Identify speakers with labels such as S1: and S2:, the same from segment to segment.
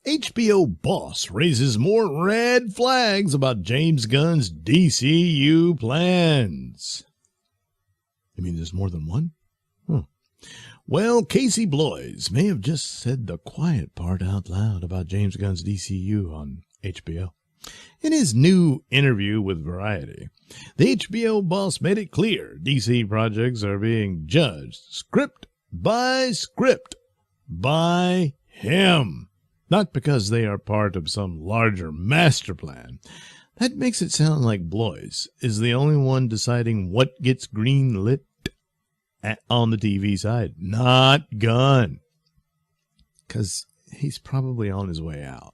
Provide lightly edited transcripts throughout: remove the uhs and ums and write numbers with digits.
S1: HBO boss raises more red flags about James Gunn's DCU plans. You mean there's more than one? Well, Casey Bloys may have just said the quiet part out loud about James Gunn's DCU on HBO. In his new interview with Variety, the HBO boss made it clear DC projects are being judged script by him, not because they are part of some larger master plan. That makes it sound like Bloys is the only one deciding what gets green-lit on the TV side, not Gunn, because he's probably on his way out,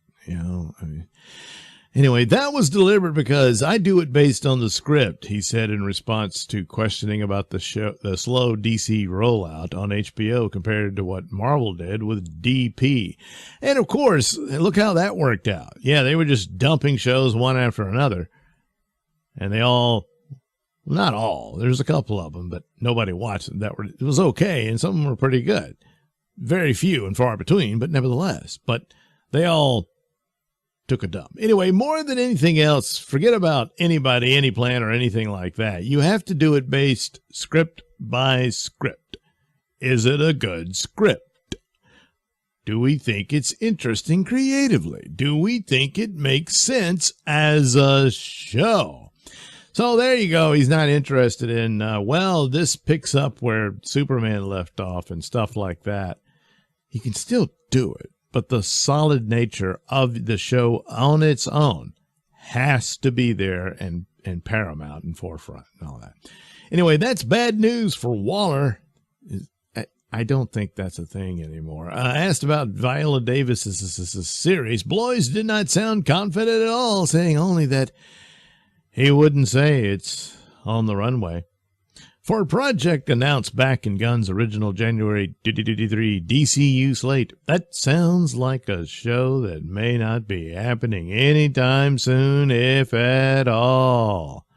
S1: Anyway, that was deliberate because I do it based on the script, he said in response to questioning about the slow DC rollout on HBO compared to what Marvel did with DP. And of course, look how that worked out. Yeah, they were just dumping shows one after another, and they all, not all, there's a couple of them, but nobody watched them. It was okay, and some of them were pretty good. Very few and far between, but nevertheless. But they all took a dump. Anyway, more than anything else, forget about anybody, any plan, or anything like that. You have to do it based script by script. Is it a good script? Do we think it's interesting creatively? Do we think it makes sense as a show? So there you go. He's not interested in, this picks up where Superman left off and stuff like that. He can still do it, but the solid nature of the show on its own has to be there and paramount and forefront and all that. Anyway, that's bad news for Waller. I don't think that's a thing anymore. Asked about Viola Davis's series, Bloys did not sound confident at all, saying only that he wouldn't say it's on the runway. For a project announced back in Gunn's original January 2023 DCU slate, that sounds like a show that may not be happening anytime soon, if at all.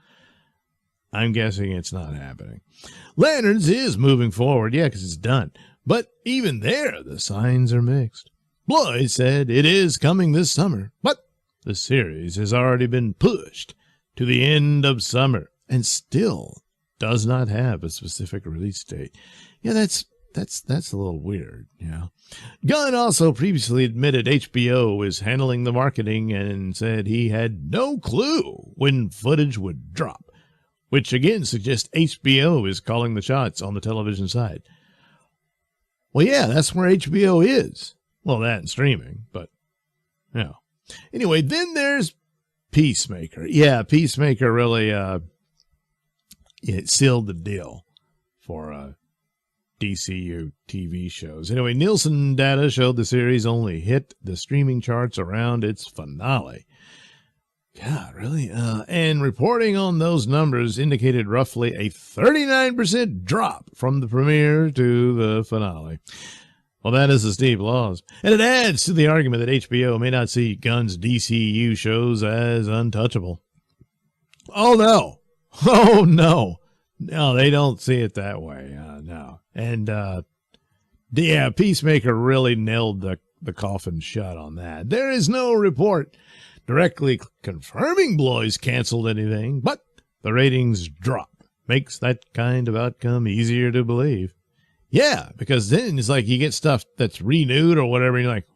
S1: I'm guessing it's not happening. Lanterns is moving forward, because it's done. But even there, the signs are mixed. Bloys said it is coming this summer, but the series has already been pushed to the end of summer and still does not have a specific release date. Yeah, that's a little weird, Gunn also previously admitted HBO is handling the marketing and said he had no clue when footage would drop, which again suggests HBO is calling the shots on the television side. Well, yeah, that's where HBO is. Well, that and streaming, but, Anyway, then there's Peacemaker. Yeah, Peacemaker really, it sealed the deal for DCU TV shows. Anyway, Nielsen data showed the series only hit the streaming charts around its finale. God, really? And reporting on those numbers indicated roughly a 39% drop from the premiere to the finale. Well, that is a steep loss. And it adds to the argument that HBO may not see Gunn's DCU shows as untouchable. Oh, no. Oh, no. No, they don't see it that way. No. And, Peacemaker really nailed the coffin shut on that. There is no report directly confirming Bloys canceled anything, but the ratings drop. Makes that kind of outcome easier to believe. Yeah, because then it's like you get stuff that's renewed or whatever, and you're like,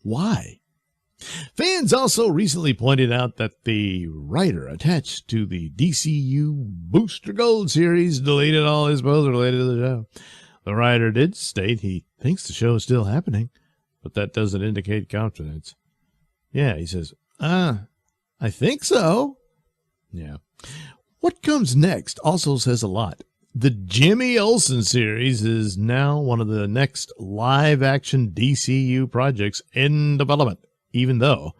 S1: why? Fans also recently pointed out that the writer attached to the DCU Booster Gold series deleted all his posts related to the show. The writer did state he thinks the show is still happening, but that doesn't indicate confidence. Yeah, he says, I think so. Yeah. What comes next also says a lot. The Jimmy Olsen series is now one of the next live-action DCU projects in development, even though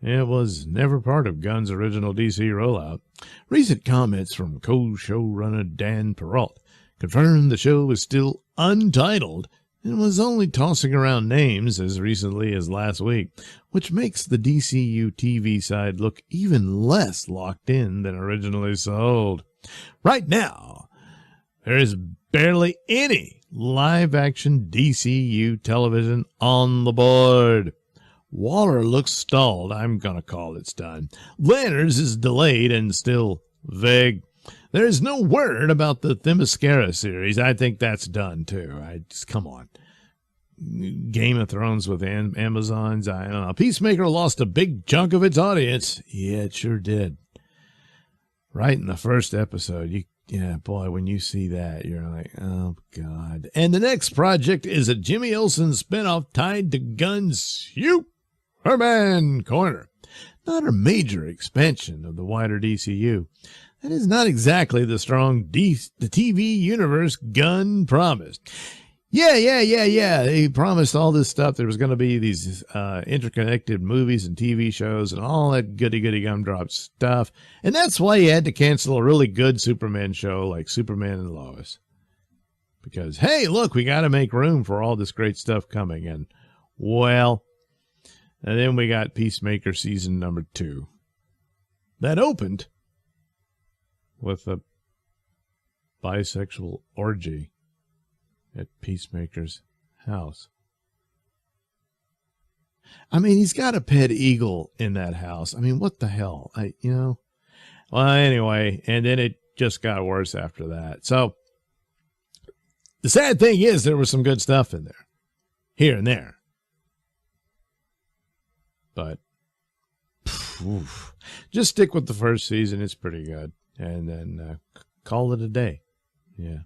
S1: it was never part of Gunn's original DC rollout. Recent comments from co-showrunner Dan Perrault confirmed the show was still untitled and was only tossing around names as recently as last week, which makes the DCU TV side look even less locked in than originally sold. Right now, there is barely any live-action DCU television on the board. Waller looks stalled. I'm going to call it's done. Lanners is delayed and still vague. There is no word about the Themyscira series. I think that's done, too. Come on. Game of Thrones with Amazons. I don't know. Peacemaker lost a big chunk of its audience. Yeah, it sure did. Right in the first episode. Yeah, boy, when you see that, you're like, oh, God. And the next project is a Jimmy Olsen spinoff tied to Gunn's Superman Corner. Not a major expansion of the wider DCU. That is not exactly the strong the TV universe Gunn promised. Yeah. He promised all this stuff. There was going to be these interconnected movies and TV shows and all that goody gumdrop stuff. And that's why he had to cancel a really good Superman show like Superman and Lois. Because, hey, look, we got to make room for all this great stuff coming. And then we got Peacemaker season number 2. That opened with a bisexual orgy at Peacemaker's house. I mean, he's got a pet eagle in that house. I mean, what the hell? Well, anyway, and then it just got worse after that. So the sad thing is there was some good stuff in there, here and there. But just stick with the first season. It's pretty good. And then call it a day. Yeah.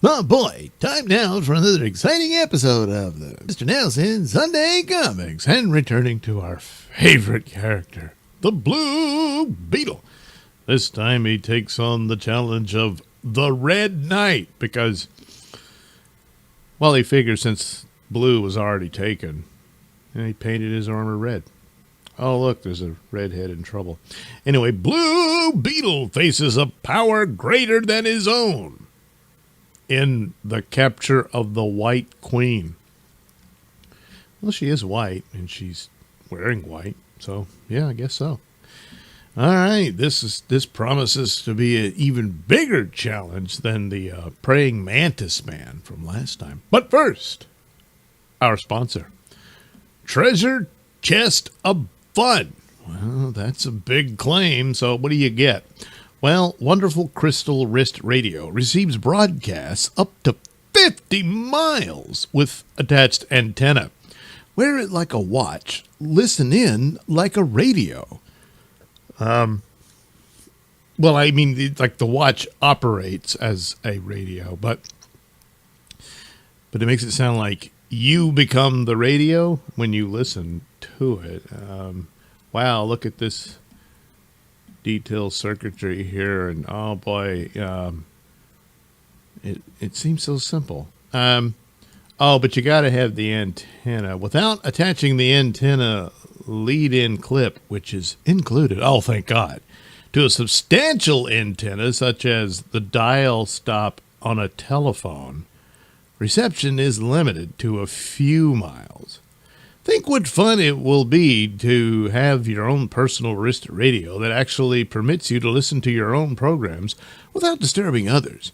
S1: Oh boy, time now for another exciting episode of the Mr. Nailsin Sunday Comics, and returning to our favorite character, the Blue Beetle. This time he takes on the challenge of the Red Knight because, well, he figures since Blue was already taken, and he painted his armor red. Oh, look, there's a redhead in trouble. Anyway, Blue Beetle faces a power greater than his own in the capture of the White Queen. Well, she is white, and she's wearing white, so yeah, I guess so. All right, this promises to be an even bigger challenge than the praying mantis man from last time. But first, our sponsor, Treasure Chest of Fun. Well, that's a big claim. So what do you get? Well, Wonderful Crystal Wrist Radio receives broadcasts up to 50 miles with attached antenna. Wear it like a watch. Listen in like a radio. Well, I mean, like the watch operates as a radio, but it makes it sound like you become the radio when you listen to it. Wow, look at this detailed circuitry here, and oh boy, it seems so simple. But you got to have the antenna. Without attaching the antenna lead-in clip, which is included, oh thank God, to a substantial antenna such as the dial stop on a telephone, reception is limited to a few miles. Think what fun it will be to have your own personal wrist radio that actually permits you to listen to your own programs without disturbing others.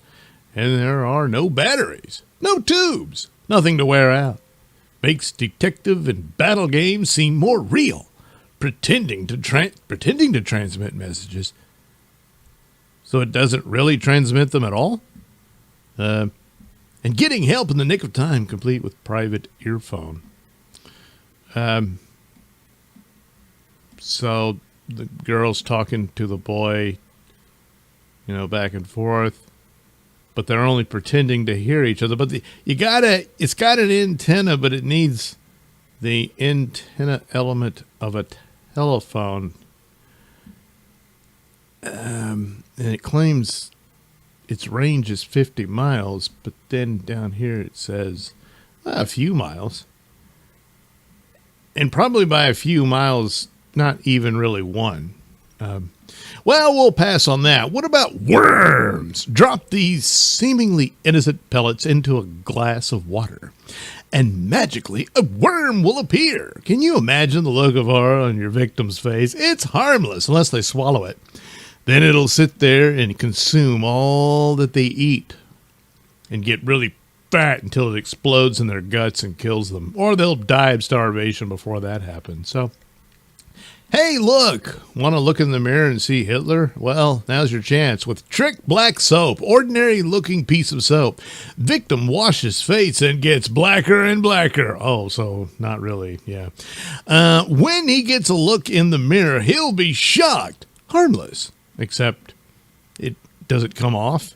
S1: And there are no batteries, no tubes, nothing to wear out. Makes detective and battle games seem more real, pretending to transmit messages. So it doesn't really transmit them at all? And getting help in the nick of time, complete with private earphone. So the girl's talking to the boy, back and forth, but they're only pretending to hear each other. But it's got an antenna, but it needs the antenna element of a telephone. And it claims its range is 50 miles, but then down here it says a few miles. And probably by a few miles, not even really one. Well, we'll pass on that. What about worms? Drop these seemingly innocent pellets into a glass of water, and magically a worm will appear. Can you imagine the look of horror on your victim's face? It's harmless unless they swallow it. Then it'll sit there and consume all that they eat and get really fat until it explodes in their guts and kills them. Or they'll die of starvation before that happens. So, hey, look! Want to look in the mirror and see Hitler? Well, now's your chance. With Trick Black Soap, ordinary-looking piece of soap. Victim washes face and gets blacker and blacker. Oh, so not really, yeah. When he gets a look in the mirror, he'll be shocked. Harmless. Except does it come off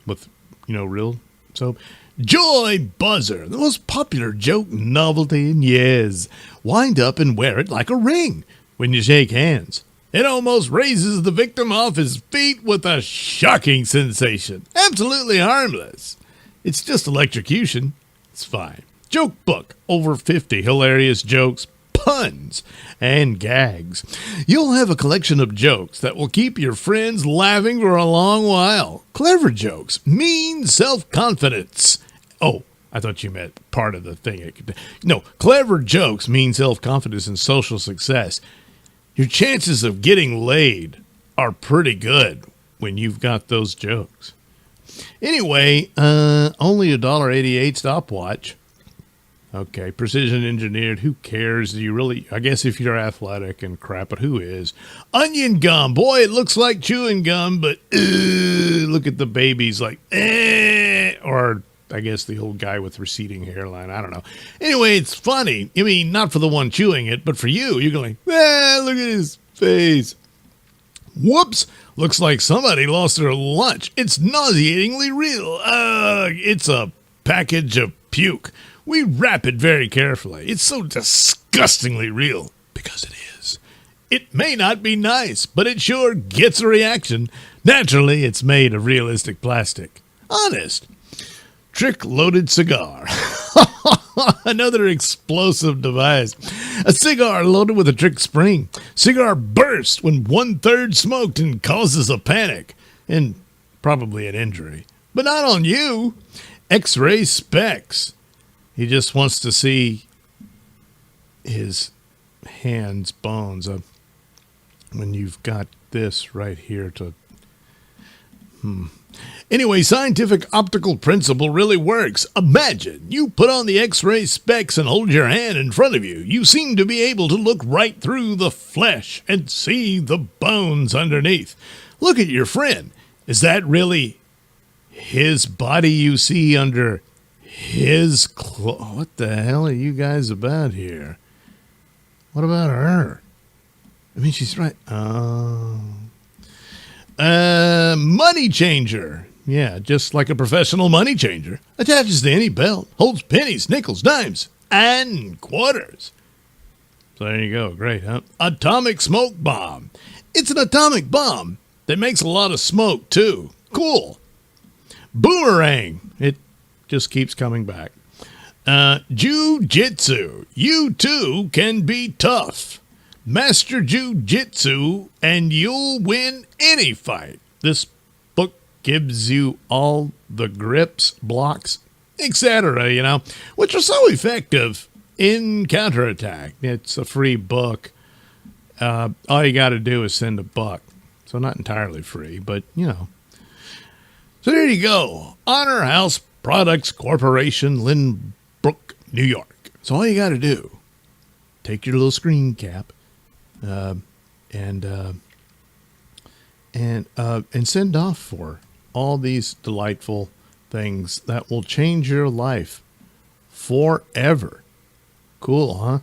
S1: with, real soap? Joy Buzzer, the most popular joke novelty in years. Wind up and wear it like a ring when you shake hands. It almost raises the victim off his feet with a shocking sensation. Absolutely harmless. It's just electrocution. It's fine. Joke book, over 50 hilarious jokes, puns, and gags. You'll have a collection of jokes that will keep your friends laughing for a long while. Clever jokes mean self-confidence. Oh, I thought you meant part of the thing. No, clever jokes mean self-confidence and social success. Your chances of getting laid are pretty good when you've got those jokes. Anyway, only $1.88 stopwatch. Okay, precision engineered. Who cares? Do you really? I guess if you're athletic and crap, but who is? Onion gum. Boy, it looks like chewing gum, but look at the babies like, or I guess the old guy with receding hairline. I don't know. Anyway, it's funny. I mean, not for the one chewing it, but for you. You're going, look at his face. Whoops. Looks like somebody lost their lunch. It's nauseatingly real. It's a package of puke. We wrap it very carefully. It's so disgustingly real, because it is. It may not be nice, but it sure gets a reaction. Naturally, it's made of realistic plastic. Honest. Trick-loaded cigar. Another explosive device. A cigar loaded with a trick spring. Cigar bursts when 1/3 smoked and causes a panic. And probably an injury. But not on you. X-ray specs. He just wants to see his hands, bones. When you've got this right here to Anyway, scientific optical principle really works. Imagine you put on the X-ray specs and hold your hand in front of you. You seem to be able to look right through the flesh and see the bones underneath. Look at your friend. Is that really his body you see under his clothes? What the hell are you guys about here? What about her? I mean, she's right. Money changer. Yeah, just like a professional money changer. Attaches to any belt. Holds pennies, nickels, dimes, and quarters. So there you go. Great, huh? Atomic smoke bomb. It's an atomic bomb that makes a lot of smoke, too. Cool. Boomerang. It just keeps coming back. Jiu-jitsu. You, too, can be tough. Master Jiu-jitsu, and you'll win any fight. This book gives you all the grips, blocks, etc., which are so effective in counterattack. It's a free book. All you got to do is send $1. So not entirely free, but, So there you go. Honor House Products Corporation, Lynbrook, New York. So all you got to do, take your little screen cap, and send off for all these delightful things that will change your life forever. Cool, huh?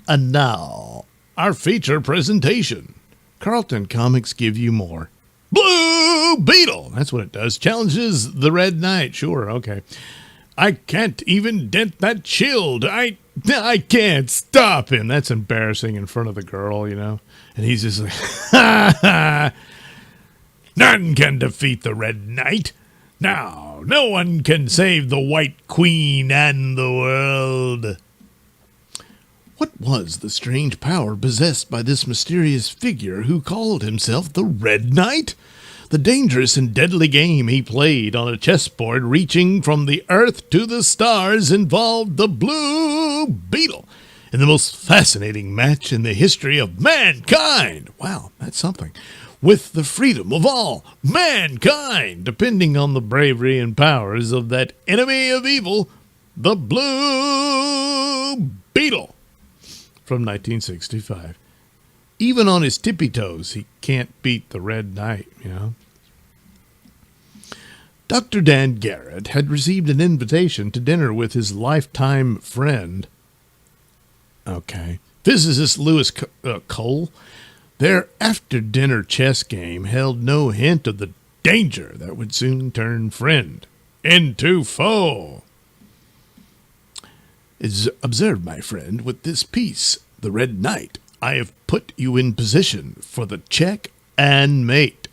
S1: And now, our feature presentation. Carlton Comics give you more. Blue Beetle! That's what it does. Challenges the Red Knight. Sure, okay. I can't even dent that shield. I can't stop him. That's embarrassing in front of the girl, And he's just like, ha ha. None can defeat the Red Knight. Now, no one can save the White Queen and the world. What was the strange power possessed by this mysterious figure who called himself the Red Knight? The dangerous and deadly game he played on a chessboard reaching from the earth to the stars involved the Blue Beetle in the most fascinating match in the history of mankind. Wow, that's something. With the freedom of all mankind, depending on the bravery and powers of that enemy of evil, the Blue Beetle, from 1965. Even on his tippy toes, he can't beat the Red Knight, Dr. Dan Garrett had received an invitation to dinner with his lifetime friend, physicist Lewis Cole. Their after-dinner chess game held no hint of the danger that would soon turn friend into foe. Observe, my friend, with this piece, the Red Knight, I have put you in position for the check and mate.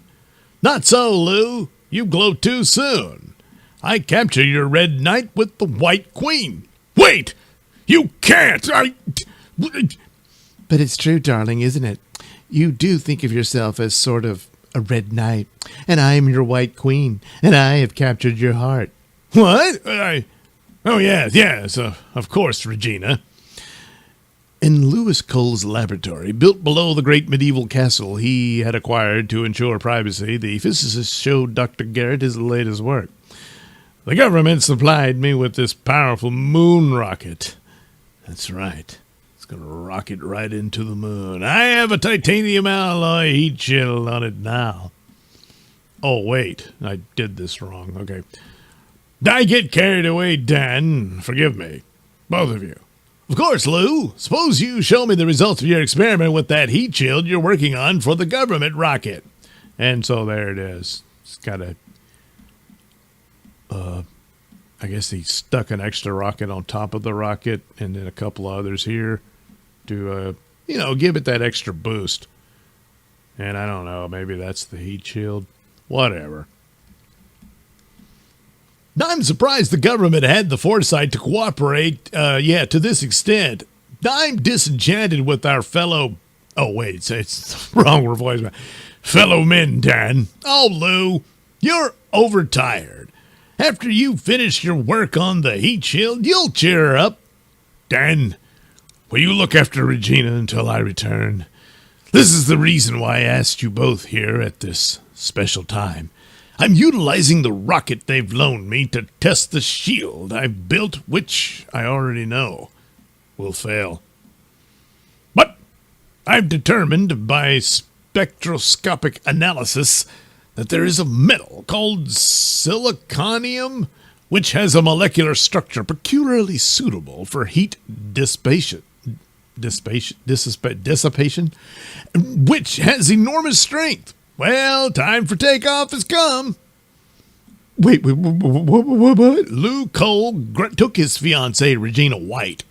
S1: Not so, Lou. You glow too soon. I capture your Red Knight with the White Queen. Wait! You can't!
S2: But it's true, darling, isn't it? You do think of yourself as sort of a Red Knight, and I am your White Queen, and I have captured your heart.
S1: What? Oh, yes, of course, Regina.
S2: In Lewis Cole's laboratory, built below the great medieval castle he had acquired to ensure privacy, the physicist showed Dr. Garrett his latest work.
S1: The government supplied me with this powerful moon rocket.
S2: That's right.
S1: It's going to rocket right into the moon. I have a titanium alloy heat shield on it now. Oh, wait. I did this wrong. Okay. I get carried away, Dan. Forgive me. Both of you. Of course, Lou. Suppose you show me the results of your experiment with that heat shield you're working on for the government rocket. And so there it is. It's got a... I guess he stuck an extra rocket on top of the rocket and then a couple others here to, give it that extra boost. And I don't know, maybe that's the heat shield. Whatever. I'm surprised the government had the foresight to cooperate, to this extent. I'm disenchanted with our fellow... Oh, wait, it's the wrong voice. Fellow men, Dan. Oh, Lou, you're overtired. After you finish your work on the heat shield, you'll cheer up. Dan, will you look after Regina until I return? This is the reason why I asked you both here at this
S2: special time. I'm utilizing the rocket they've loaned me to test the shield I've built, which I already know will fail. But I've determined by spectroscopic analysis that there is a metal called siliconium, which has a molecular structure peculiarly suitable for heat dissipation, which has enormous strength. Well, time for takeoff has come. Wait, what? Lou Cole took his fiancée, Regina White,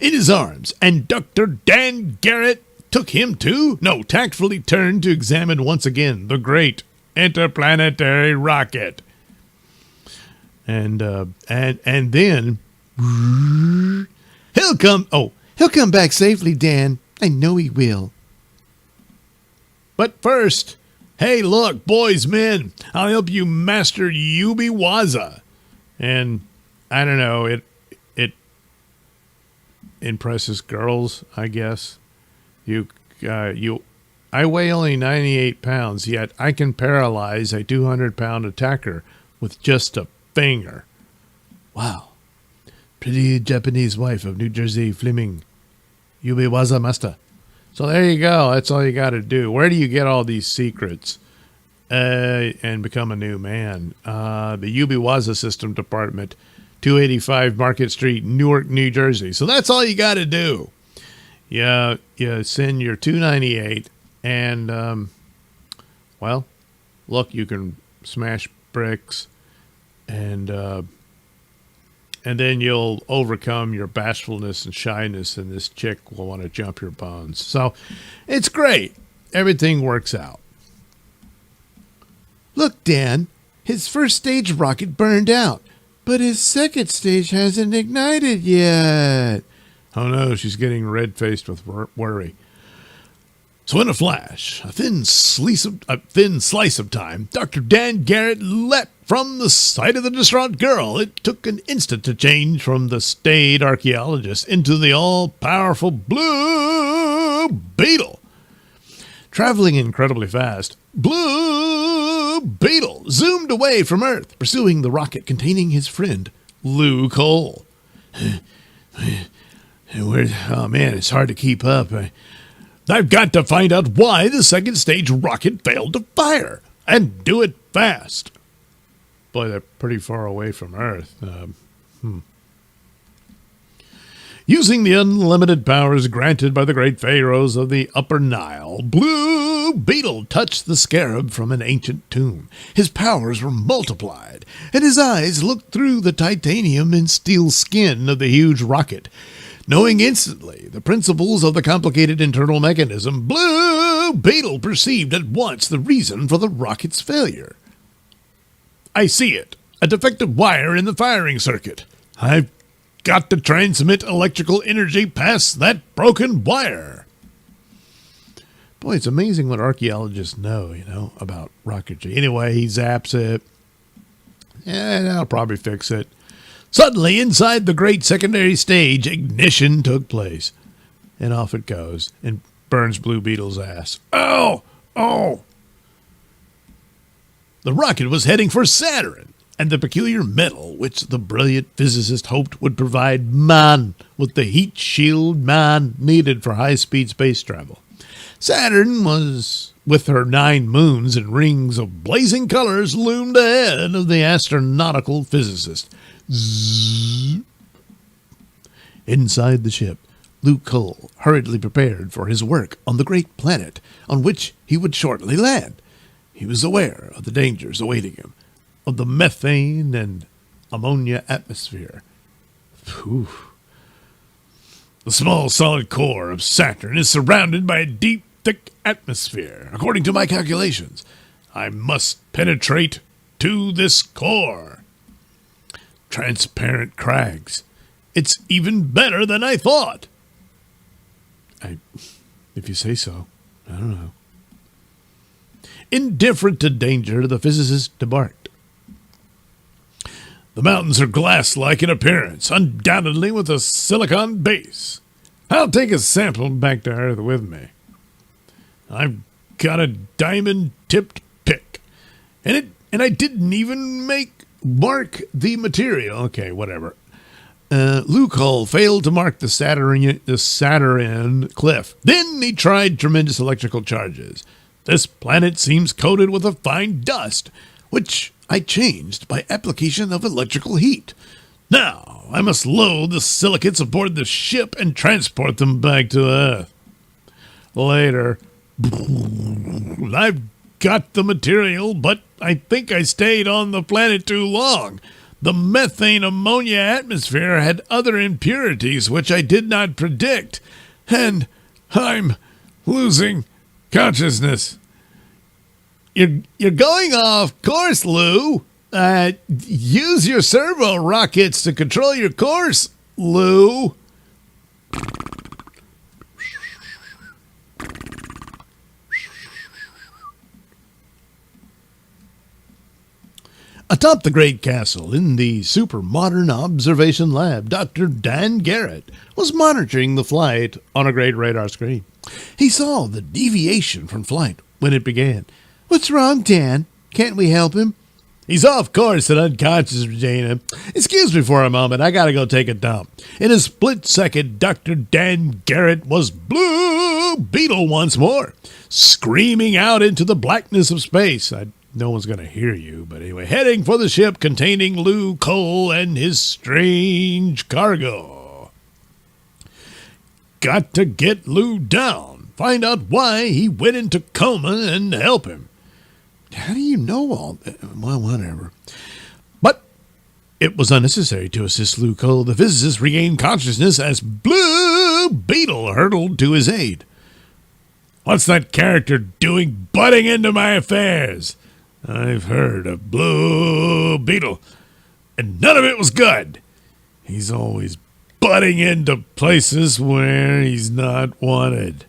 S2: in his arms, and Dr. Dan Garrett took him too? No, tactfully turned to examine once again the great interplanetary rocket. And then he'll come back safely, Dan. I know he will. But first, hey, look, boys, men, I'll help you master Yubi-Waza. And I don't know, it impresses girls, I guess. I weigh only 98 pounds, yet I can paralyze a 200-pound attacker with just a finger. Wow. Pretty Japanese wife of New Jersey Fleming. Yubi-Waza master. So there you go. That's all you got to do. Where do you get all these secrets and become a new man? The Yubi-Waza System Department, 285 Market Street, Newark, New Jersey. So that's all you got to do. You send your $2.98 and, well, look, you can smash bricks and then you'll overcome your bashfulness and shyness, and this chick will want to jump your bones. So it's great. Everything works out. Look, Dan, his first stage rocket burned out, but his second stage hasn't ignited yet. Oh no, she's getting red-faced with worry. So in a flash, a thin slice of time, Dr. Dan Garrett leapt from the sight of the distraught girl. It took an instant to change from the staid archaeologist into the all-powerful Blue Beetle. Traveling incredibly fast, Blue Beetle zoomed away from Earth, pursuing the rocket containing his friend, Lou Cole. Oh man, it's hard to keep up. I've got to find out why the second stage rocket failed to fire, and do it fast. Boy, they're pretty far away from Earth. Using the unlimited powers granted by the great pharaohs of the Upper Nile, Blue Beetle touched the scarab from an ancient tomb. His powers were multiplied, and his eyes looked through the titanium and steel skin of the huge rocket. Knowing instantly the principles of the complicated internal mechanism, Blue Beetle perceived at once the reason for the rocket's failure. I see it. A defective wire in the firing circuit. I've got to transmit electrical energy past that broken wire. Boy, it's amazing what archaeologists know, about rocketry. Anyway, he zaps it. Yeah, that'll probably fix it. Suddenly, inside the great secondary stage, ignition took place. And off it goes and burns Blue Beetle's ass. Oh! The rocket was heading for Saturn, and the peculiar metal which the brilliant physicist hoped would provide man with the heat shield man needed for high-speed space travel. Saturn was, with her 9 moons and rings of blazing colors, loomed ahead of the astronautical physicist. Zzz. Inside the ship, Lou Cole hurriedly prepared for his work on the great planet on which he would shortly land. He was aware of the dangers awaiting him, of the methane and ammonia atmosphere. Whew. The small solid core of Saturn is surrounded by a deep, thick atmosphere. According to my calculations, I must penetrate to this core. Transparent crags. It's even better than I thought. If you say so, I don't know. Indifferent to danger, the physicist debarked. The mountains are glass-like in appearance, undoubtedly with a silicon base. I'll take a sample back to Earth with me. I've got a diamond-tipped And I didn't even mark the material. Okay, whatever. Luke Hull failed to mark the Saturn cliff. Then he tried tremendous electrical charges. This planet seems coated with a fine dust, which I changed by application of electrical heat. Now, I must load the silicates aboard the ship and transport them back to Earth. Later. I've got the material, but I think I stayed on the planet too long. The methane ammonia atmosphere had other impurities which I did not predict, and I'm losing consciousness. You're going off course, Lou. Use your servo rockets to control your course, Lou. Atop the great castle in the super modern observation lab, Dr. Dan Garrett was monitoring the flight on a great radar screen. He saw the deviation from flight when it began. "What's wrong, Dan? Can't we help him?" "He's off course and unconscious, Regina. Excuse me for a moment. I gotta go take a dump." In a split second, Dr. Dan Garrett was Blue Beetle once more, screaming out into the blackness of space. No one's going to hear you, but anyway, heading for the ship containing Lou Cole and his strange cargo. Got to get Lou down, find out why he went into coma, and help him. How do you know all that? Well, whatever. But it was unnecessary to assist Lou Cole. The physicist regained consciousness as Blue Beetle hurtled to his aid. "What's that character doing butting into my affairs? I've heard of Blue Beetle, and none of it was good. He's always butting into places where he's not wanted."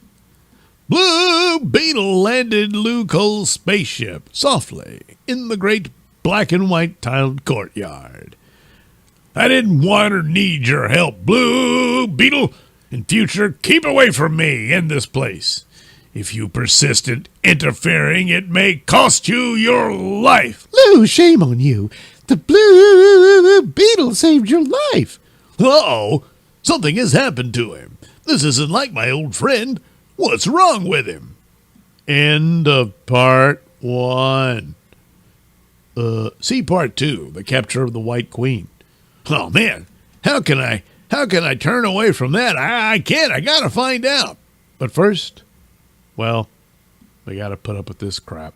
S2: Blue Beetle landed Lou Cole's spaceship softly in the great black and white tiled courtyard. "I didn't want or need your help, Blue Beetle. In future, keep away from me in this place. If you persist in interfering, it may cost you your life."
S1: "Lou, shame on you. The Blue Beetle saved your life."
S2: "Uh-oh, something has happened to him. This isn't like my old friend. What's wrong with him?" End of part 1. See part 2, the capture of the White Queen. Oh man, how can I turn away from that? I can't. I gotta find out. But first, well, we got to put up with this crap.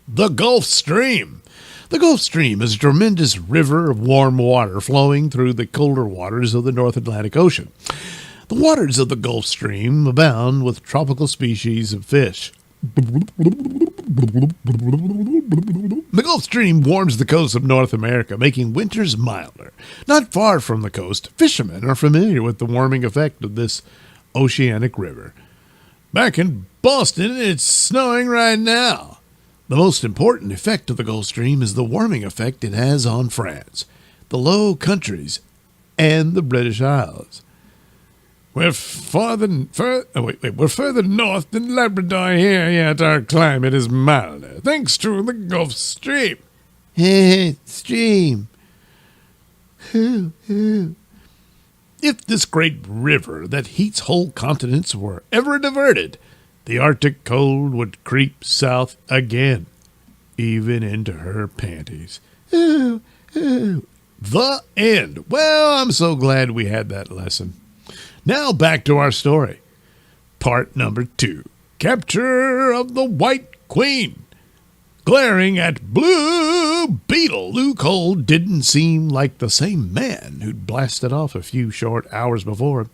S2: The Gulf Stream. The Gulf Stream is a tremendous river of warm water flowing through the colder waters of the North Atlantic Ocean. The waters of the Gulf Stream abound with tropical species of fish. The Gulf Stream warms the coast of North America, making winters milder. Not far from the coast, fishermen are familiar with the warming effect of this oceanic river. Back in Boston, it's snowing right now. The most important effect of the Gulf Stream is the warming effect it has on France, the Low Countries, and the British Isles. We're further north than Labrador here, yet our climate is milder, thanks to the Gulf Stream.
S1: Stream.
S2: If this great river that heats whole continents were ever diverted, the Arctic cold would creep south again, even into her panties. The end. Well, I'm so glad we had that lesson. Now back to our story. Part number 2. Capture of the White Queen. Glaring at Blue Beetle, Lou Cole didn't seem like the same man who'd blasted off a few short hours before.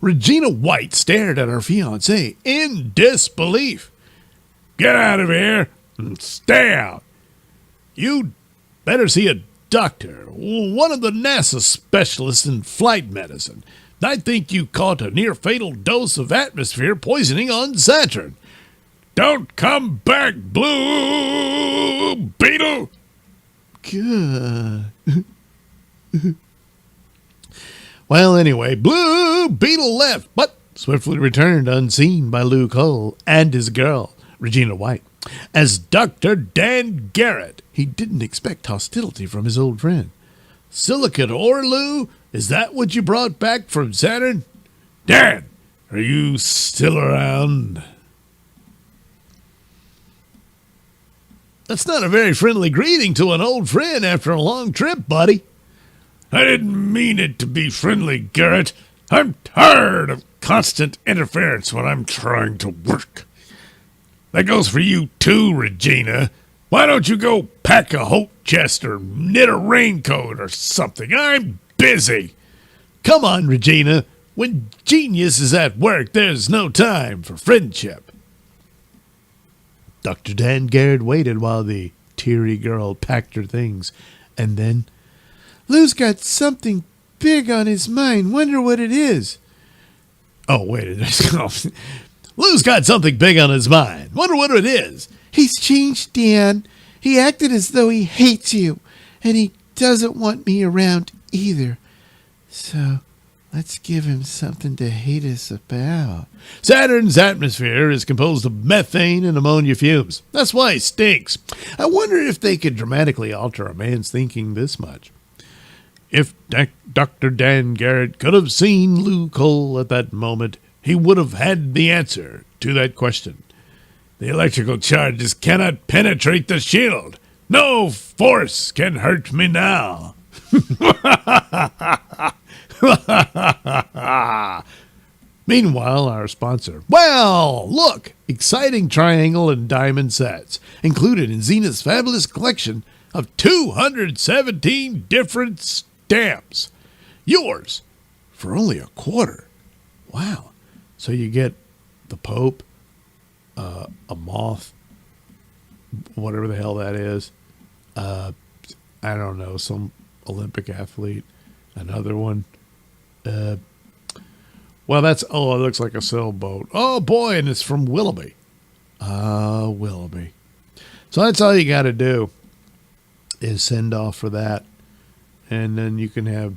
S2: Regina White stared at her fiancé in disbelief. "Get out of here and stay out. You'd better see a doctor, one of the NASA specialists in flight medicine. I think you caught a near-fatal dose of atmosphere poisoning on Saturn. Don't come back, Blue Beetle."
S1: Good.
S2: Well, anyway, Blue Beetle left, but swiftly returned unseen by Lou Cole and his girl, Regina White. As Dr. Dan Garrett, he didn't expect hostility from his old friend. Silicate ore, Lou? Is that what you brought back from Saturn? Dan, are you still around? That's not a very friendly greeting to an old friend after a long trip, buddy. I didn't mean it to be friendly, Garrett. I'm tired of constant interference when I'm trying to work. That goes for you too, Regina. Why don't you go pack a Hope chest or knit a raincoat or something? I'm busy. Come on, Regina. When genius is at work, there's no time for friendship. Dr. Dan Garrett waited while the teary girl packed her things, and then, Lou's got something big on his mind. Wonder what it is. Oh, wait a minute. Lou's got something big on his mind. Wonder what it is. He's changed, Dan. He acted as though he hates you, and he doesn't want me around either. So let's give him something to hate us about. Saturn's atmosphere is composed of methane and ammonia fumes. That's why it stinks. I wonder if they could dramatically alter a man's thinking this much. If Dr. Dan Garrett could have seen Lou Cole at that moment, he would have had the answer to that question. The electrical charges cannot penetrate the shield. No force can hurt me now. Meanwhile, our sponsor. Well, look! Exciting triangle and diamond sets, included in Zenith's fabulous collection of 217 different stamps. Yours for only $0.25. Wow. So you get the Pope, a moth, whatever the hell that is. I don't know, some Olympic athlete. Another one. Well, it looks like a sailboat. Oh, boy, and it's from Willoughby. Willoughby. So that's all you got to do is send off for that. And then you can have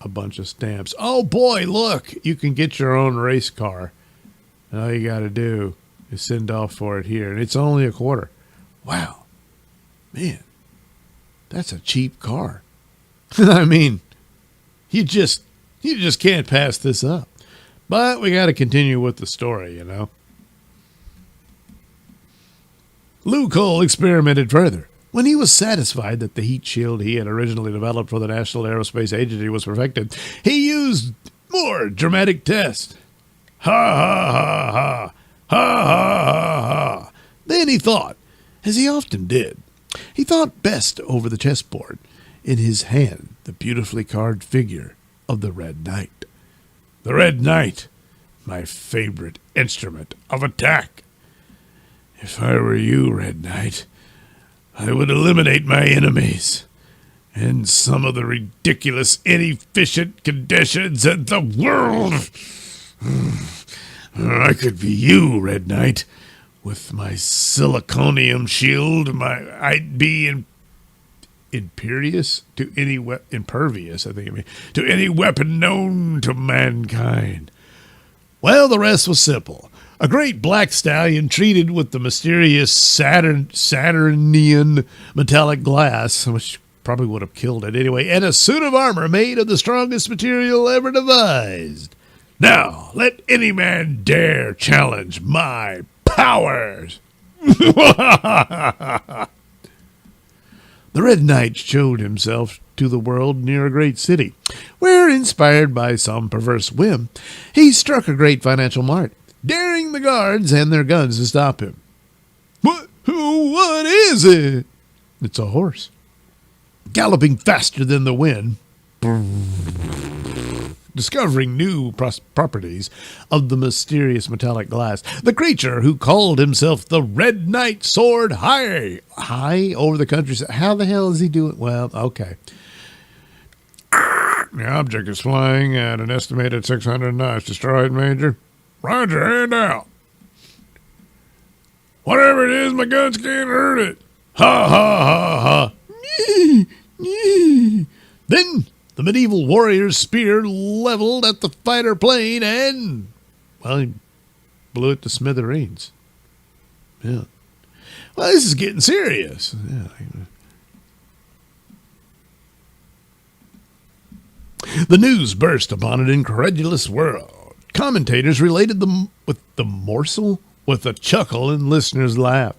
S2: a bunch of stamps. Oh, boy, look, you can get your own race car. And all you got to do is send off for it here. And it's only $0.25. Wow. Man, that's a cheap car. I mean, you just can't pass this up. But we got to continue with the story, you know. Lou Cole experimented further. When he was satisfied that the heat shield he had originally developed for the National Aerospace Agency was perfected, he used more dramatic tests. Ha ha ha ha. Ha ha ha ha. Then he thought, as he often did. He thought best over the chessboard. In his hand, the beautifully carved figure of the Red Knight. The Red Knight, my favorite instrument of attack. If I were you, Red Knight, I would eliminate my enemies and some of the ridiculous, inefficient conditions in the world. I could be you, Red Knight. With my siliconium shield, I'd be impervious to any impervious, I think it means, to any weapon known to mankind. Well, the rest was simple. A great black stallion treated with the mysterious Saturnian metallic glass, which probably would have killed it anyway, and a suit of armor made of the strongest material ever devised. Now, let any man dare challenge my powers. The Red Knight showed himself to the world near a great city, where, inspired by some perverse whim, he struck a great financial mart, daring the guards and their guns to stop him. What is it? It's a horse, galloping faster than the wind, discovering new properties of the mysterious metallic glass. The creature, who called himself the Red Knight, soared high over the countryside. How the hell is he doing? Well, okay. The object is flying at an estimated 600 knots. Destroyed, Major. Roger, hand out. Whatever it is, my guns can't hurt it. Ha, ha, ha, ha. Then the medieval warrior's spear leveled at the fighter plane and, well, he blew it to smithereens. Yeah. Well, this is getting serious. Yeah. The news burst upon an incredulous world. Commentators related them with the morsel with a chuckle and listeners laughed.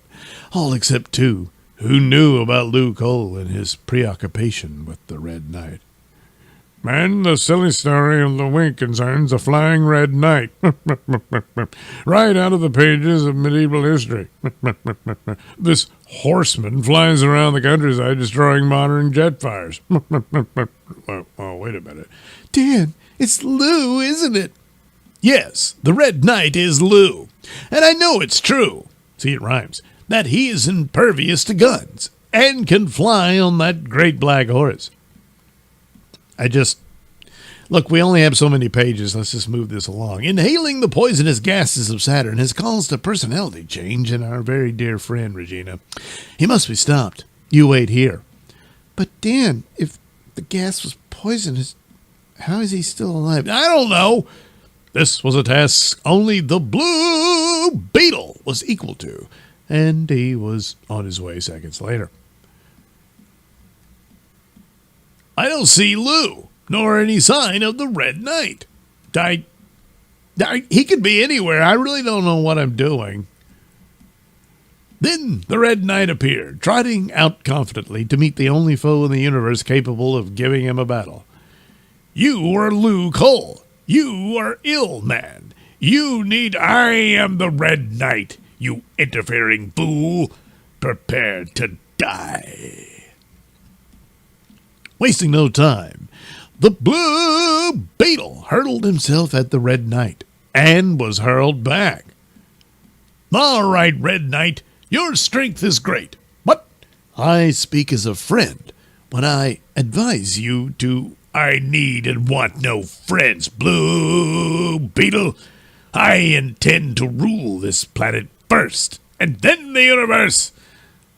S2: All except two, who knew about Lou Cole and his preoccupation with the Red Knight. Man, the silly story of the week concerns a flying red knight. Right out of the pages of medieval history. This horseman flies around the countryside destroying modern jet fires. Oh, wait a minute. Dan, it's Lou, isn't it? Yes, the Red Knight is Lou. And I know it's true. See, it rhymes. That he is impervious to guns and can fly on that great black horse. Look, we only have so many pages. Let's just move this along. Inhaling the poisonous gases of Saturn has caused a personality change in our very dear friend, Regina. He must be stopped. You wait here. But Dan, if the gas was poisonous, how is he still alive? I don't know. This was a task only the Blue Beetle was equal to, and he was on his way seconds later. I don't see Lou, nor any sign of the Red Knight. He could be anywhere. I really don't know what I'm doing. Then the Red Knight appeared, trotting out confidently to meet the only foe in the universe capable of giving him a battle. You are Lou Cole. You are ill, man. I am the Red Knight, you interfering fool. Prepare to die. Wasting no time, the Blue Beetle hurled himself at the Red Knight and was hurled back. All right, Red Knight, your strength is great, but I speak as a friend when I advise you to... I need and want no friends, Blue Beetle. I intend to rule this planet first, and then the universe.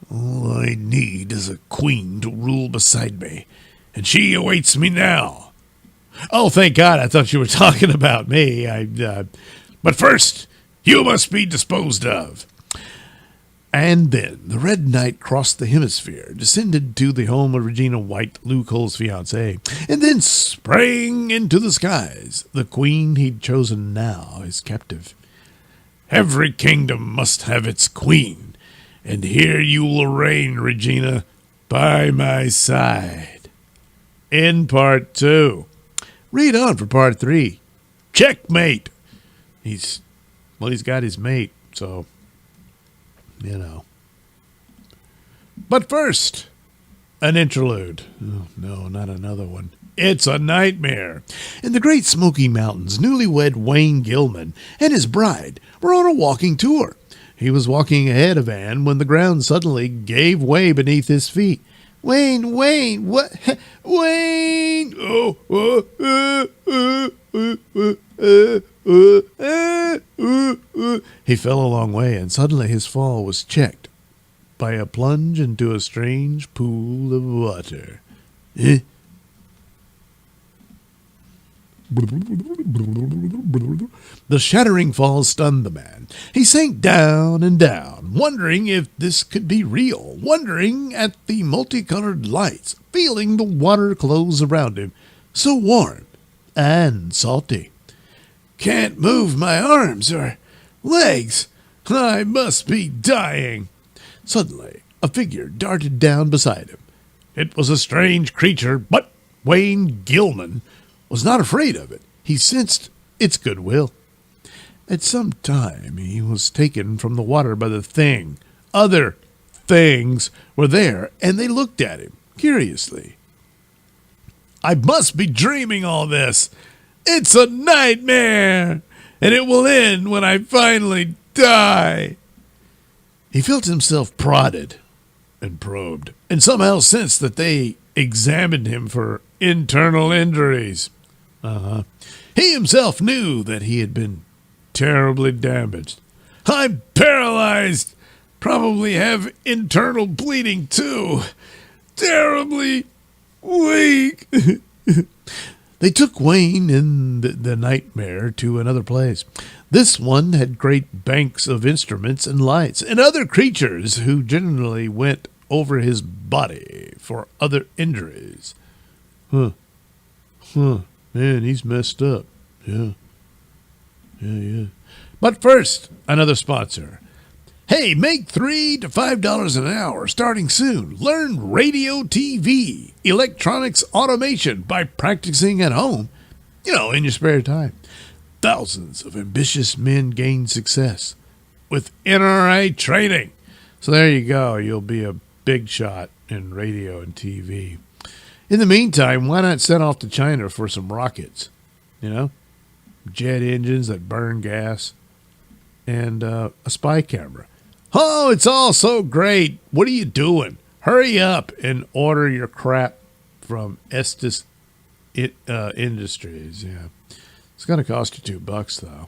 S2: All I need is a queen to rule beside me, and she awaits me now. Oh, thank God, I thought you were talking about me. But first, you must be disposed of. And then the Red Knight crossed the hemisphere, descended to the home of Regina White, Lou Cole's fiancée, and then sprang into the skies. The queen he'd chosen now is captive. Every kingdom must have its queen, and here you will reign, Regina, by my side. In part 2. Read on for part 3. Checkmate. He's got his mate, so... you know. But first, an interlude. Oh, no, not another one. It's a nightmare. In the Great Smoky Mountains, newlywed Wayne Gilman and his bride were on a walking tour. He was walking ahead of Anne when the ground suddenly gave way beneath his feet. Wayne, what? Wayne! He fell a long way, and suddenly his fall was checked by a plunge into a strange pool of water. The shattering fall stunned the man. He sank down and down, wondering if this could be real, wondering at the multicolored lights, feeling the water close around him, so warm and salty. Can't move my arms or legs. I must be dying. Suddenly, a figure darted down beside him. It was a strange creature, but Wayne Gilman was not afraid of it. He sensed its goodwill. At some time, he was taken from the water by the thing. Other things were there, and they looked at him curiously. I must be dreaming all this. It's a nightmare, and it will end when I finally die. He felt himself prodded and probed, and somehow sensed that they examined him for internal injuries. He himself knew that he had been terribly damaged. I'm paralyzed. Probably have internal bleeding, too. Terribly weak. They took Wayne and the nightmare to another place. This one had great banks of instruments and lights, and other creatures who generally went over his body for other injuries. Man, he's messed up. Yeah. But first, another sponsor. Hey, make $3 to $5 an hour starting soon. Learn radio, TV, electronics, automation by practicing at home, in your spare time. Thousands of ambitious men gain success with NRA training. So there you go. You'll be a big shot in radio and TV. In the meantime, why not send off to China for some rockets? Jet engines that burn gas and a spy camera. Oh, it's all so great. What are you doing? Hurry up and order your crap from Estes Industries. Yeah. It's going to cost you $2, though.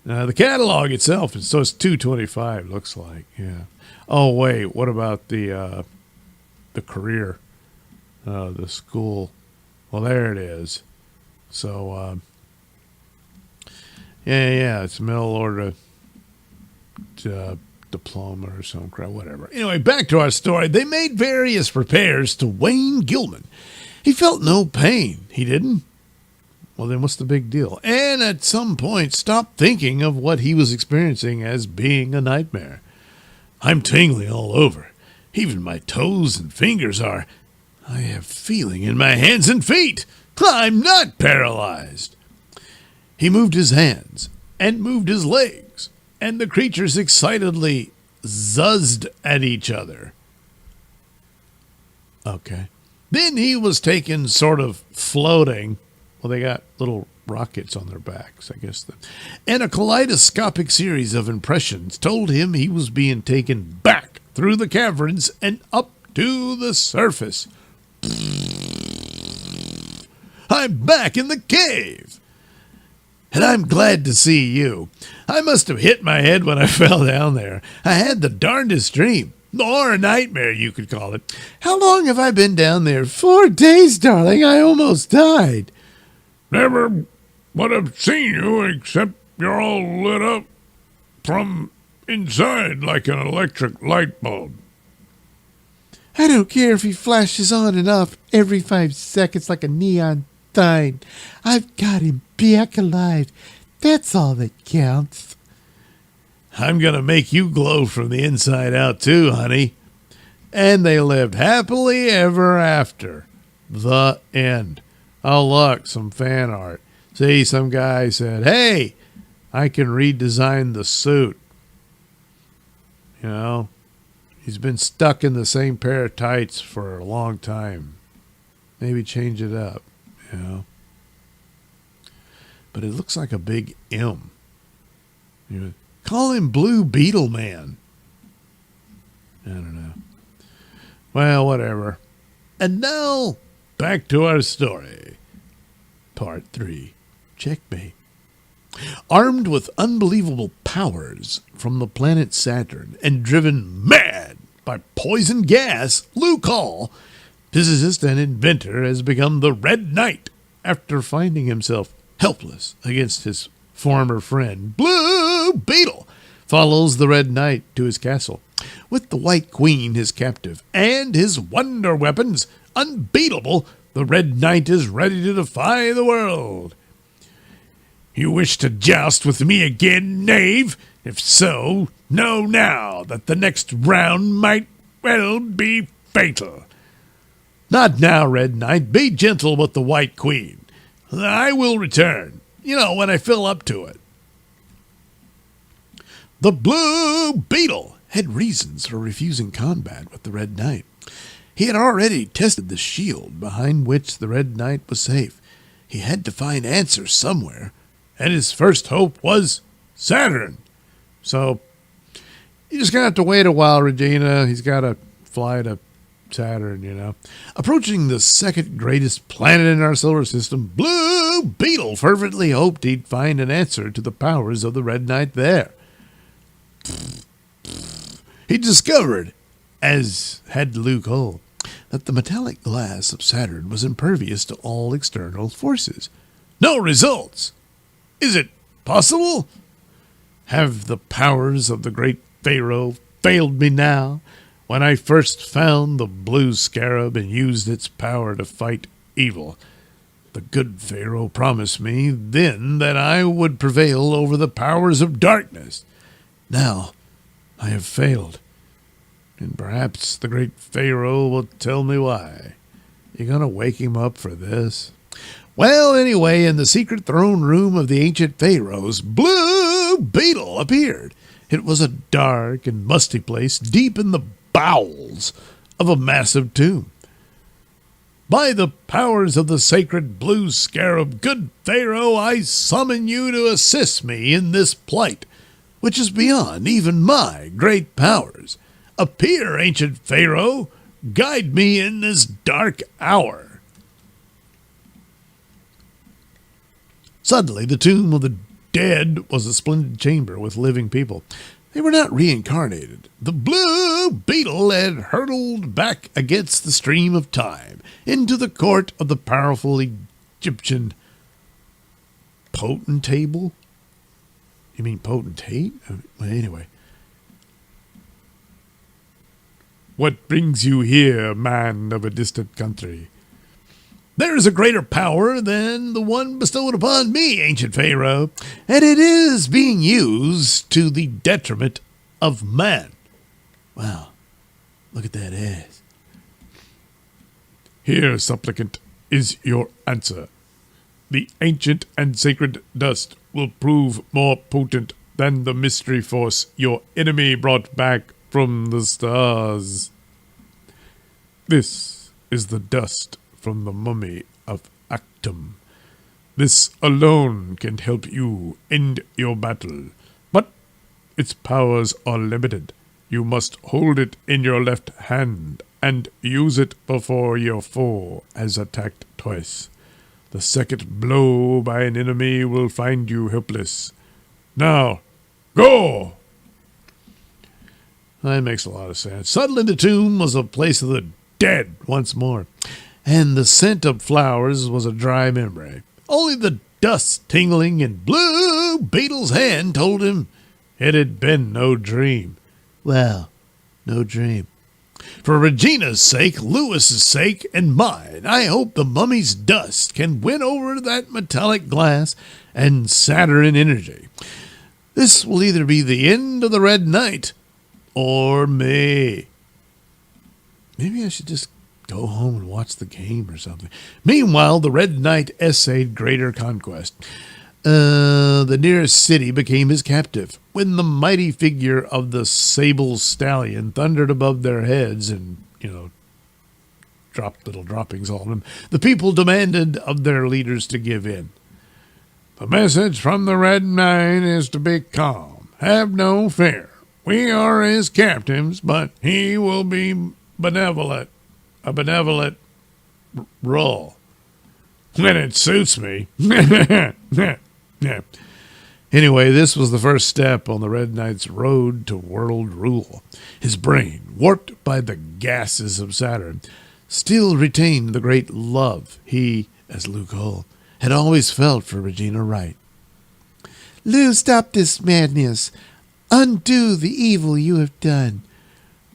S2: The catalog itself is it's $225, looks like. Yeah. Oh, wait. What about the career, the school? Well, there it is. So, it's mail order diploma or some crap, whatever. Anyway, back to our story. They made various repairs to Wayne Gilman. He felt no pain. He didn't? Well, then what's the big deal? And at some point, stopped thinking of what he was experiencing as being a nightmare. I'm tingling all over. Even my toes and fingers are. I have feeling in my hands and feet. I'm not paralyzed. He moved his hands and moved his legs, and the creatures excitedly zuzzed at each other. Okay. Then he was taken sort of floating. Well, they got little rockets on their backs, I guess. And a kaleidoscopic series of impressions told him he was being taken back through the caverns and up to the surface. I'm back in the cave. And I'm glad to see you. I must have hit my head when I fell down there. I had the darndest dream. Or a nightmare, you could call it. How long have I been down there? 4 days, darling. I almost died.
S1: Never would have seen you except you're all lit up from inside like an electric light bulb.
S2: I don't care if he flashes on and off every 5 seconds like a neon sign. I've got him back alive. That's all that counts.
S1: I'm going to make you glow from the inside out too, honey. And they lived happily ever after. The end. Oh, look, some fan art. See, some guy said, hey, I can redesign the suit. He's been stuck in the same pair of tights for a long time. Maybe change it up, But it looks like a big M. Call him Blue Beetle Man. I don't know. Well, whatever. And now, back to our story. Part 3. Checkmate. Armed with unbelievable powers from the planet Saturn and driven mad by poison gas, Luke Hall, physicist and inventor, has become the Red Knight after finding himself helpless against his former friend, Blue Beetle. Follows the Red Knight to his castle, with the White Queen his captive, and his wonder weapons unbeatable. The Red Knight is ready to defy the world. You wish to joust with me again, knave? If so, know now that the next round might well be fatal. Not now, Red Knight. Be gentle with the White Queen. I will return, when I feel up to it. The Blue Beetle had reasons for refusing combat with the Red Knight. He had already tested the shield behind which the Red Knight was safe. He had to find answers somewhere, and his first hope was Saturn. So, you're just going to have to wait a while, Regina. He's got to fly to Saturn, Approaching the second greatest planet in our solar system, Blue Beetle fervently hoped he'd find an answer to the powers of the Red Knight there. He discovered, as had Luke Hull,
S2: that the metallic glass of Saturn was impervious to all external forces. No results! Is it possible? Have the powers of the great Pharaoh failed me now, when I first found the blue scarab and used its power to fight evil? The good Pharaoh promised me then that I would prevail over the powers of darkness. Now I have failed, and perhaps the great Pharaoh will tell me why. You gonna wake him up for this? Well, anyway, in the secret throne room of the ancient pharaohs, Blue Beetle appeared. It was a dark and musty place deep in the bowels of a massive tomb. By the powers of the sacred blue scarab, good Pharaoh, I summon you to assist me in this plight, which is beyond even my great powers. Appear, ancient Pharaoh, guide me in this dark hour. Suddenly, the tomb of the dead was a splendid chamber with living people. They were not reincarnated. The Blue Beetle had hurtled back against the stream of time into the court of the powerful Egyptian potentate? You mean potentate? Well, anyway. What brings you here, man of a distant country? There is a greater power than the one bestowed upon me, ancient Pharaoh, and it is being used to the detriment of man. Wow, look at that ass. Here, supplicant, is your answer. The ancient and sacred dust will prove more potent than the mystery force your enemy brought back from the stars. This is the dust from the mummy of Actum. This alone can help you end your battle, but its powers are limited. You must hold it in your left hand and use it before your foe has attacked twice. The second blow by an enemy will find you helpless. Now, go! That makes a lot of sense. Suddenly the tomb was a place of the dead once more, and the scent of flowers was a dry memory. Only the dust tingling in Blue Beetle's hand told him it had been no dream. Well, no dream. For Regina's sake, Lewis's sake, and mine, I hope the mummy's dust can win over that metallic glass and Saturn energy. This will either be the end of the Red Knight or me. Maybe I should just go home and watch the game or something. Meanwhile, the Red Knight essayed greater conquest. The nearest city became his captive. When the mighty figure of the sable stallion thundered above their heads and, dropped little droppings on them, the people demanded of their leaders to give in. The message from the Red Knight is to be calm. Have no fear. We are his captives, but he will be benevolent. A benevolent role. When it suits me. Anyway, this was the first step on the Red Knight's road to world rule. His brain, warped by the gases of Saturn, still retained the great love he, as Luke Hull, had always felt for Regina Wright. Lou, stop this madness. Undo the evil you have done.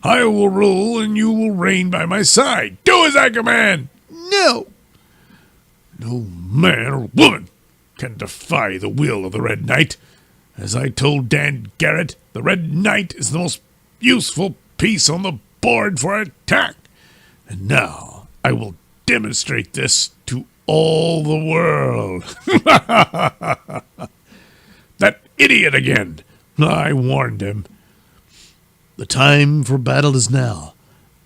S2: I will rule, and you will reign by my side. Do as I command. No. No man or woman can defy the will of the Red Knight. As I told Dan Garrett, the Red Knight is the most useful piece on the board for attack. And now I will demonstrate this to all the world. That idiot again. I warned him. The time for battle is now.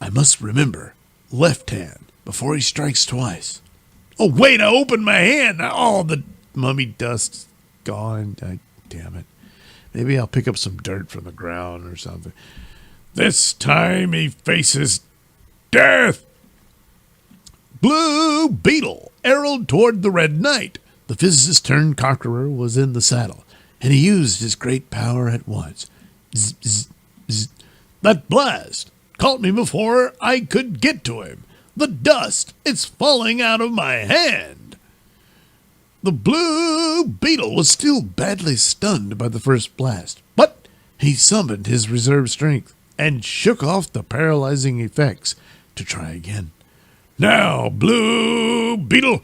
S2: I must remember, left hand, before he strikes twice. Oh, wait, I opened my hand. Oh, the mummy dust's gone. Damn it. Maybe I'll pick up some dirt from the ground or something. This time he faces death. Blue Beetle arrowed toward the Red Knight. The physicist turned conqueror was in the saddle, and he used his great power at once. Zzz, zzz, zzz. That blast caught me before I could get to him. The dust, it's falling out of my hand. The Blue Beetle was still badly stunned by the first blast, but he summoned his reserve strength and shook off the paralyzing effects to try again. Now, Blue Beetle,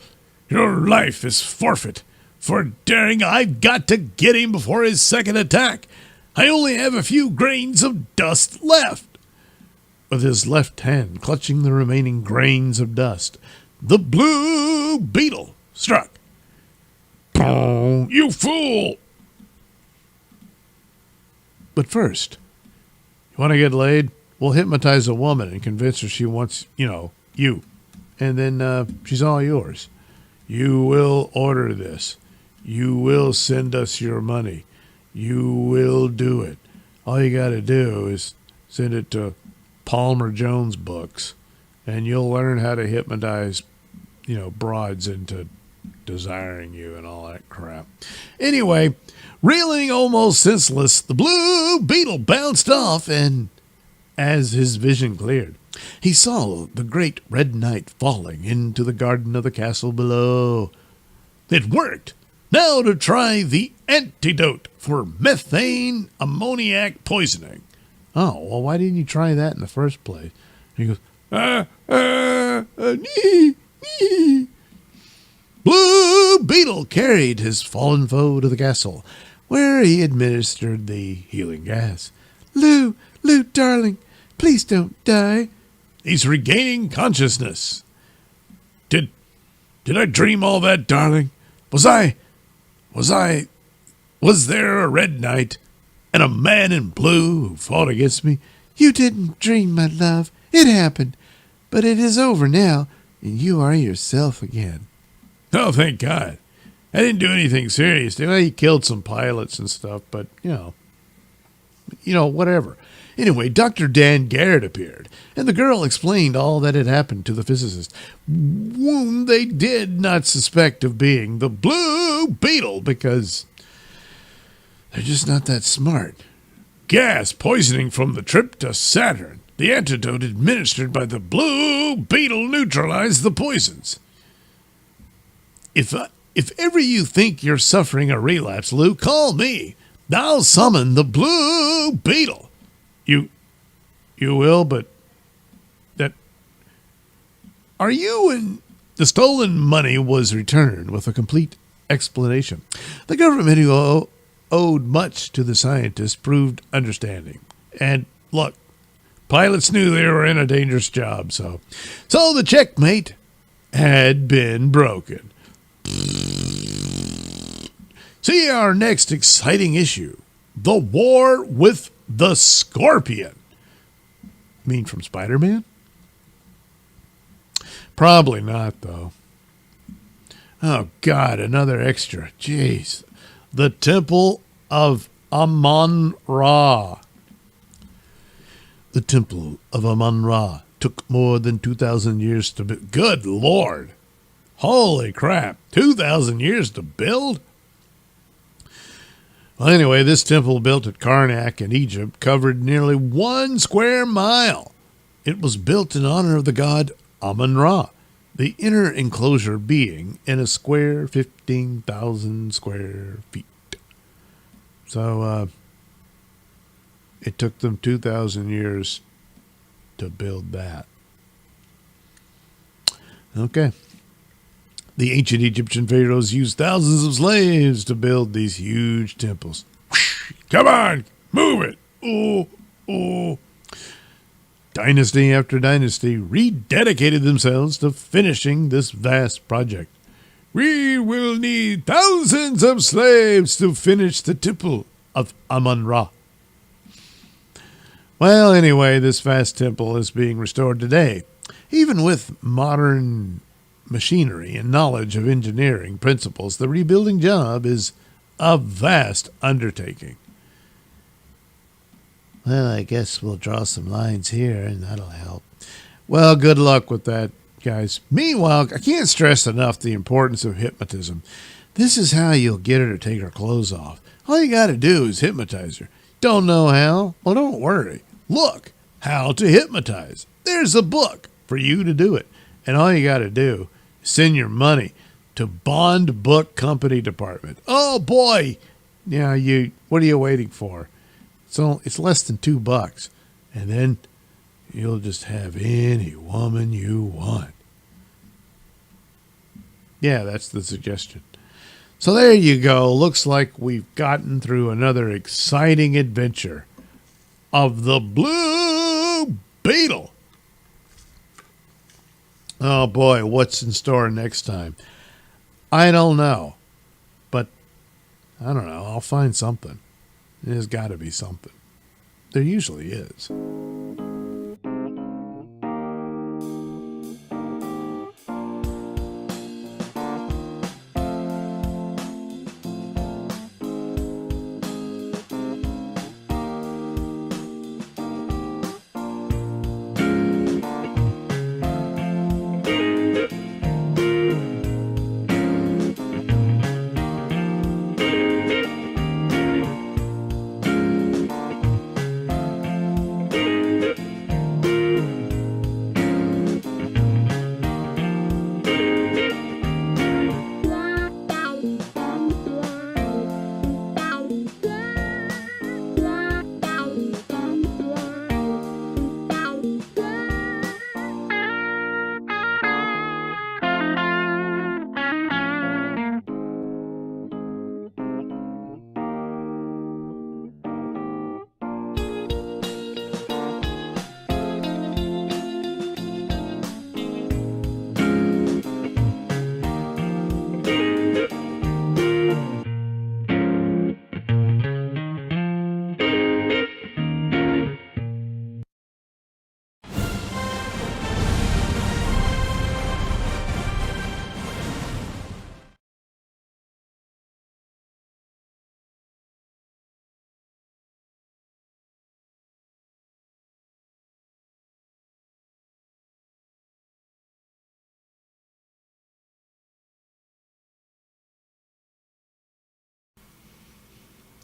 S2: your life is forfeit. For daring, I've got to get him before his second attack. I only have a few grains of dust left. With his left hand clutching the remaining grains of dust, the Blue Beetle struck. You fool! But first, you want to get laid? We'll hypnotize a woman and convince her she wants, you. And then she's all yours. You will order this. You will send us your money. You will do it. All you got to do is send it to Palmer Jones Books, and you'll learn how to hypnotize, broads into desiring you and all that crap. Anyway, reeling almost senseless, the Blue Beetle bounced off, and as his vision cleared, he saw the great red knight falling into the garden of the castle below. It worked. Now to try the antidote for methane ammoniac poisoning. Oh, well, why didn't you try that in the first place? He goes, Blue Beetle carried his fallen foe to the castle, where he administered the healing gas. Lou, darling, please don't die. He's regaining consciousness. Did I dream all that, darling? Was there a red knight and a man in blue who fought against me? You didn't dream, my love. It happened. But it is over now, and you are yourself again. Oh, thank God. I didn't do anything serious. Well, he killed some pilots and stuff, but, whatever. Anyway, Dr. Dan Garrett appeared, and the girl explained all that had happened to the physicist, whom they did not suspect of being the Blue Beetle, because they're just not that smart. Gas poisoning from the trip to Saturn. The antidote administered by the Blue Beetle neutralized the poisons. If ever you think you're suffering a relapse, Lou, call me. I'll summon the Blue Beetle. You will, but that... Are you and... The stolen money was returned with a complete explanation. The government, who owed much to the scientists, proved understanding. And look, pilots knew they were in a dangerous job, so the checkmate had been broken. See our next exciting issue, The War with the Scorpion. You mean from Spider-Man? Probably not, though. Oh, God, another extra. Jeez. The Temple of Amun-Ra. The Temple of Amun-Ra took more than 2,000 years to build. Good Lord. Holy crap. 2,000 years to build? Well, anyway, this temple built at Karnak in Egypt covered nearly 1 square mile. It was built in honor of the god Amun-Ra, the inner enclosure being in a square 15,000 square feet. So it took them 2,000 years to build that. Okay. The ancient Egyptian pharaohs used thousands of slaves to build these huge temples. Come on, move it. Oh. Dynasty after dynasty rededicated themselves to finishing this vast project. We will need thousands of slaves to finish the temple of Amun-Ra. Well, anyway, this vast temple is being restored today. Even with modern machinery and knowledge of engineering principles, the rebuilding job is a vast undertaking. Well, I guess we'll draw some lines here, and that'll help. Well, good luck with that, guys. Meanwhile, I can't stress enough the importance of hypnotism. This is how you'll get her to take her clothes off. All you got to do is hypnotize her. Don't know how? Well, don't worry. Look How to Hypnotize. There's a book for you to do it. And all you got to do is send your money to Bond Book Company Department. Oh, boy. Yeah, what are you waiting for? It's less than $2. And then you'll just have any woman you want. Yeah, that's the suggestion. So there you go. Looks like we've gotten through another exciting adventure of the Blue Beetle. Oh boy, what's in store next time? I don't know. But I don't know. I'll find something. There's got to be something. There usually is.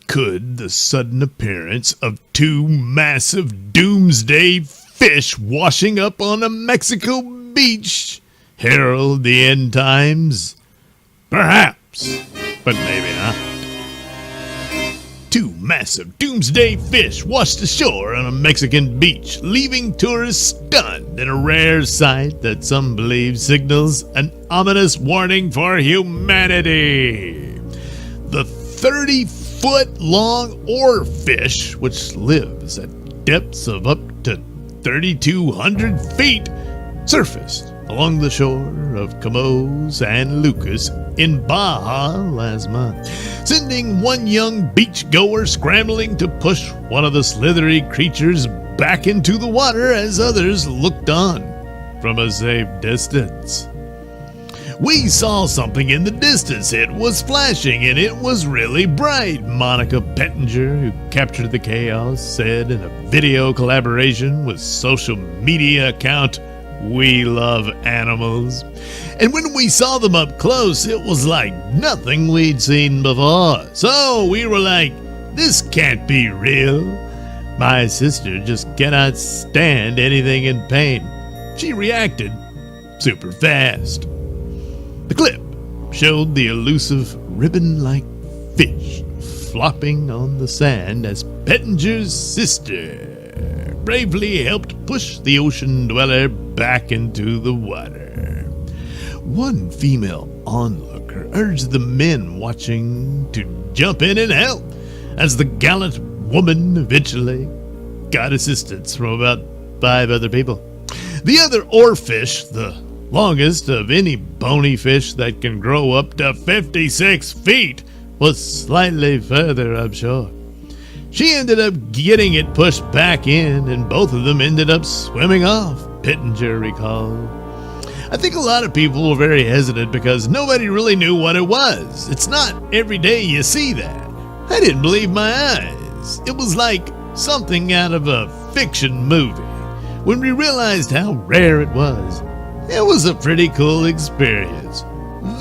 S2: Could the sudden appearance of two massive doomsday fish washing up on a Mexico beach herald the end times? Perhaps, but maybe not. Two massive doomsday fish washed ashore on a Mexican beach, leaving tourists stunned in a rare sight that some believe signals an ominous warning for humanity. The 30-foot-long oarfish, which lives at depths of up to 3,200 feet, surfaced along the shore of Camo's San Lucas in Baja last month, sending one young beachgoer scrambling to push one of the slithery creatures back into the water as others looked on from a safe distance. We saw something in the distance. It was flashing and it was really bright, Monica Pettinger, who captured the chaos, said in a video collaboration with social media account We Love Animals. And when we saw them up close, it was like nothing we'd seen before. So we were like, this can't be real. My sister just cannot stand anything in pain. She reacted super fast. The clip showed the elusive ribbon-like fish flopping on the sand as Pettinger's sister bravely helped push the ocean dweller back into the water. One female onlooker urged the men watching to jump in and help, as the gallant woman eventually got assistance from about 5 other people. The other oarfish, the longest of any bony fish that can grow up to 56 feet, was slightly further upshore. She ended up getting it pushed back in, and both of them ended up swimming off, Pittenger recalled. I think a lot of people were very hesitant because nobody really knew what it was. It's not every day you see that. I didn't believe my eyes. It was like something out of a fiction movie. When we realized how rare it was a pretty cool experience.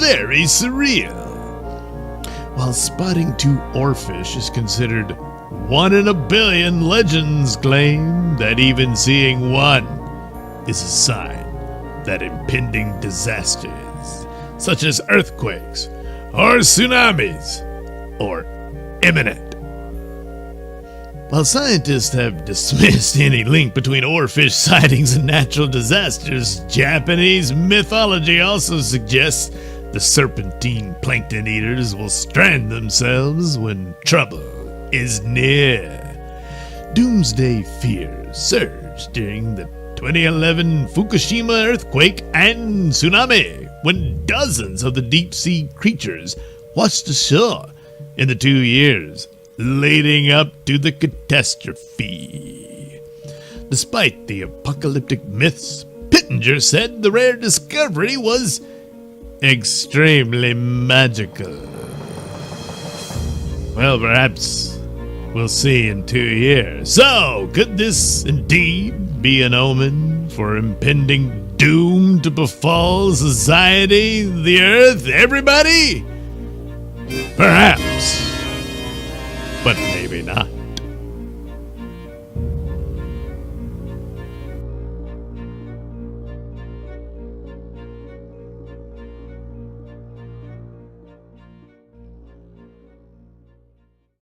S2: Very surreal. While spotting two oarfish is considered
S1: 1 in a billion legends claim that even seeing one is a sign that impending disasters, such as earthquakes or tsunamis, are imminent. While scientists have dismissed any link between oarfish sightings and natural disasters, Japanese mythology also suggests the serpentine plankton eaters will strand themselves when trouble is near. Doomsday fears surged during the 2011 Fukushima earthquake and tsunami, when dozens of the deep-sea creatures washed ashore in the 2 years leading up to the catastrophe. Despite the apocalyptic myths, Pittenger said the rare discovery was extremely magical. Well, perhaps we'll see in 2 years. So, could this indeed be an omen for impending doom to befall society, the earth, everybody? Perhaps, but maybe not.